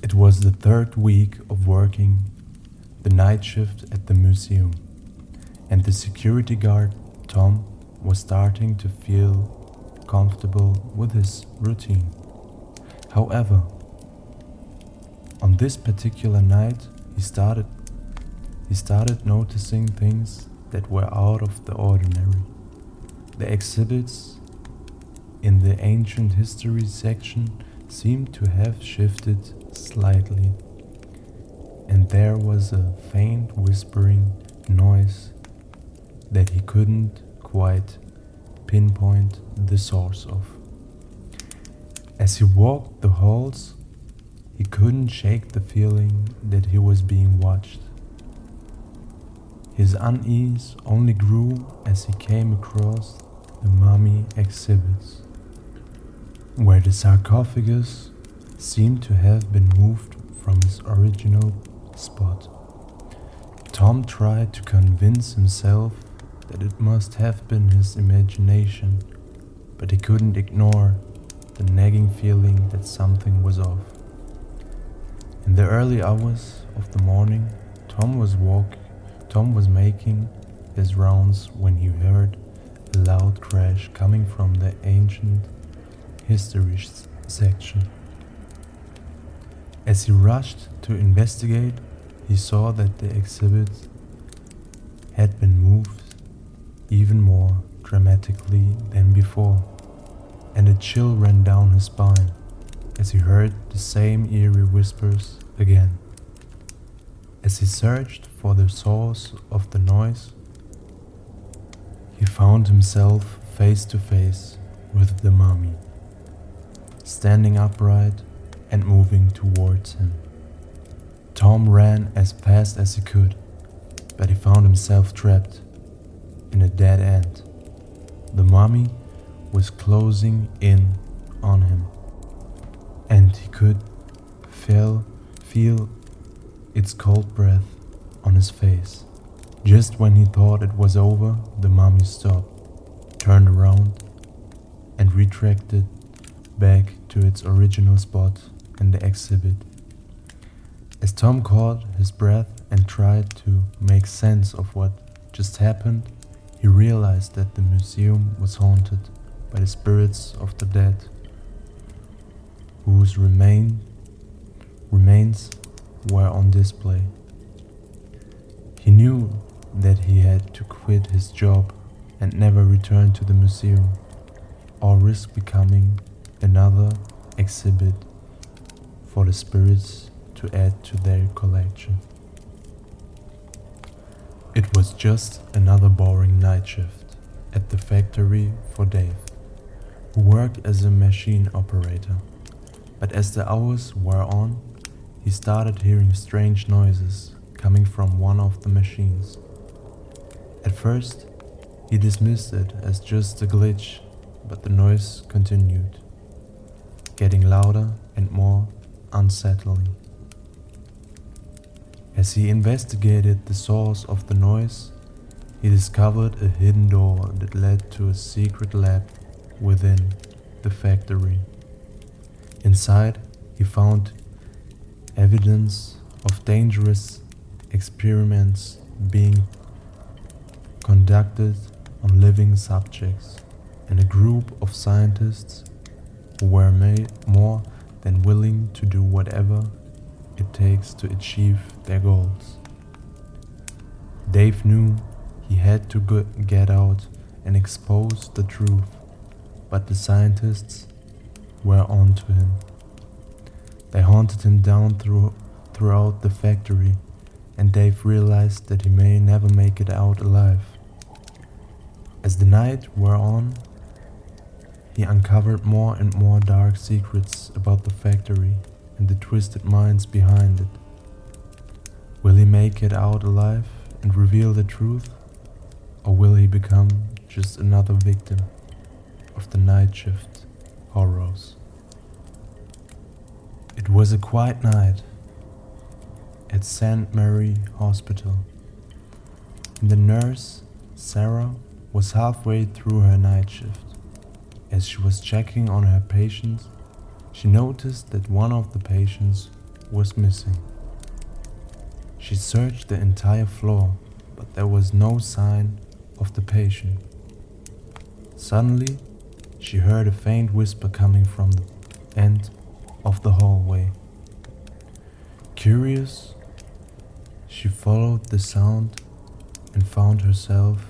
It was the third week of working the night shift at the museum, and the security guard, Tom, was starting to feel comfortable with his routine. However, on this particular night, he started noticing things that were out of the ordinary. The exhibits in the ancient history section seemed to have shifted slightly, and there was a faint whispering noise that he couldn't quite pinpoint the source of. As he walked the halls, he couldn't shake the feeling that he was being watched. His unease only grew as he came across the mummy exhibits, where the sarcophagus seemed to have been moved from its original spot. Tom tried to convince himself that it must have been his imagination, but he couldn't ignore the nagging feeling that something was off. In the early hours of the morning, Tom was making his rounds when he heard a loud crash coming from the ancient history section. As he rushed to investigate, he saw that the exhibit had been moved even more dramatically than before, and a chill ran down his spine as he heard the same eerie whispers again. As he searched for the source of the noise, he found himself face to face with the mummy, standing upright and moving towards him. Tom ran as fast as he could, but he found himself trapped in a dead end. The mummy was closing in on him, and he could feel its cold breath on his face. Just when he thought it was over, the mummy stopped, turned around, and retracted back to its original spot in the exhibit. As Tom caught his breath and tried to make sense of what just happened, he realized that the museum was haunted by the spirits of the dead, whose remains were on display. He knew that he had to quit his job and never return to the museum, or risk becoming another exhibit for the spirits to add to their collection. It was just another boring night shift at the factory for Dave, who worked as a machine operator. But as the hours wore on, he started hearing strange noises coming from one of the machines. At first, he dismissed it as just a glitch, but the noise continued, getting louder and more unsettling. As he investigated the source of the noise, he discovered a hidden door that led to a secret lab within the factory. Inside, he found evidence of dangerous experiments being conducted on living subjects, and a group of scientists who were more than willing to do whatever it takes to achieve their goals. Dave knew he had to get out and expose the truth, but the scientists were on to him. They hunted him down throughout the factory, and Dave realized that he may never make it out alive. As the night wore on, he uncovered more and more dark secrets about the factory and the twisted minds behind it. Will he make it out alive and reveal the truth, or will he become just another victim of the night shift horrors? It was a quiet night at St. Mary Hospital, and the nurse, Sarah, was halfway through her night shift. As she was checking on her patients, she noticed that one of the patients was missing. She searched the entire floor, but there was no sign of the patient. Suddenly, she heard a faint whisper coming from the end of the hallway. Curious, she followed the sound and found herself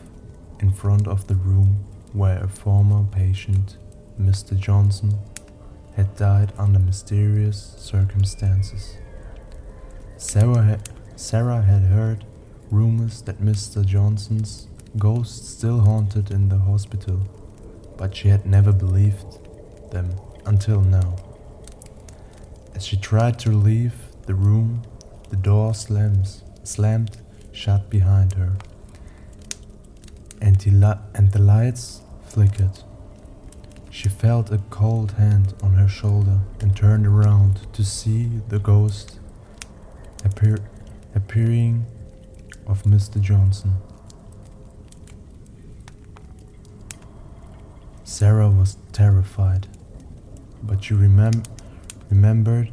in front of the room where a former patient, Mr. Johnson, had died under mysterious circumstances. Sarah had heard rumors that Mr. Johnson's ghost still haunted in the hospital, but she had never believed them until now. As she tried to leave the room, the door slammed shut behind her, and the lights flickered. She felt a cold hand on her shoulder and turned around to see the ghost appearing of Mr. Johnson. Sarah was terrified, but she remembered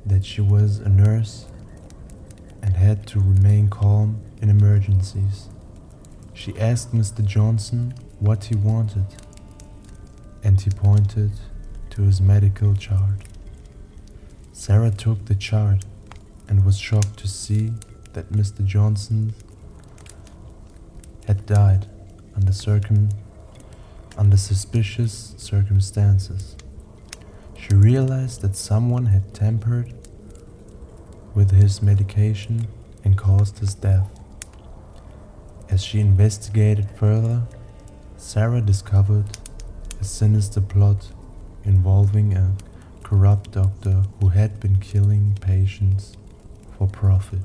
that she was a nurse and had to remain calm in emergencies. She asked Mr. Johnson what he wanted, and he pointed to his medical chart. Sarah took the chart and was shocked to see that Mr. Johnson had died under suspicious circumstances. She realized that someone had tampered with his medication and caused his death. As she investigated further, Sarah discovered a sinister plot involving a corrupt doctor who had been killing patients for profit.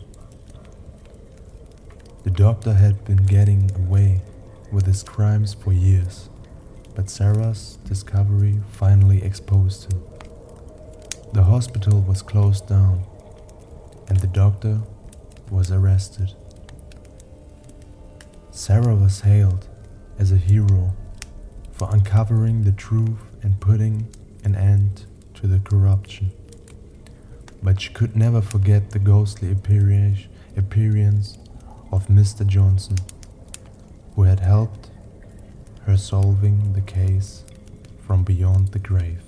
The doctor had been getting away with his crimes for years, but Sarah's discovery finally exposed him. The hospital was closed down, and the doctor was arrested. Sarah was hailed as a hero for uncovering the truth and putting an end to the corruption. But she could never forget the ghostly appearance of Mr. Johnson, who had helped her solving the case from beyond the grave.